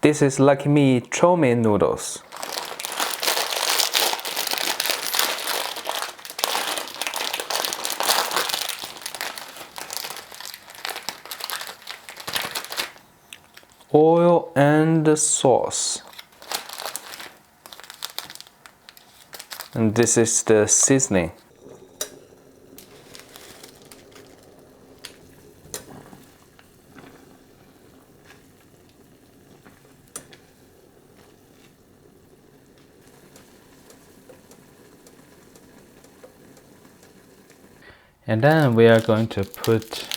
This is Lucky Me chow mein noodles. Oil and sauce. And this is the seasoning. And then we are going to put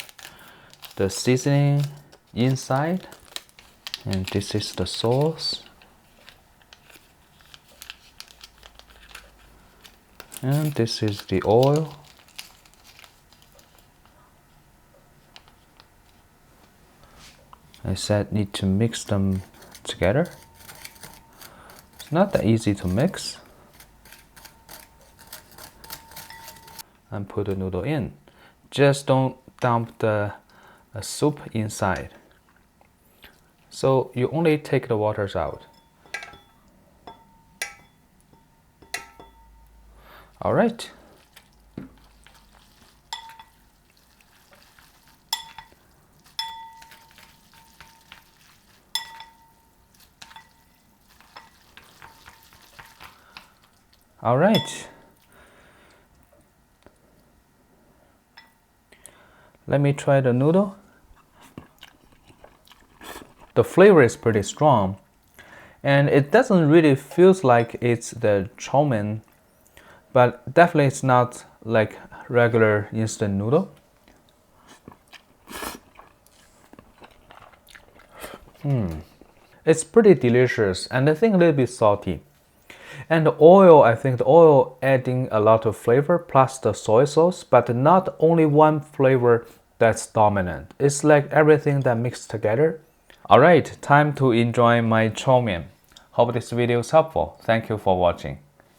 the seasoning inside. And this is the sauce. And this is the oil. I said need to mix them together. It's not that easy to mix. And put the noodle in. Just don't dump the soup inside. So you only take the waters out. All right. All right. Let me try the noodle. The flavor is pretty strong, and it doesn't really feel like it's the chow mein, but definitely it's not like regular instant noodle. It's pretty delicious, and I think a little bit salty. And the oil, I think the oil adding a lot of flavor plus the soy sauce, but not only one flavor that's dominant. It's like everything that mixed together. Alright, time to enjoy my chow mein. Hope this video is helpful. Thank you for watching.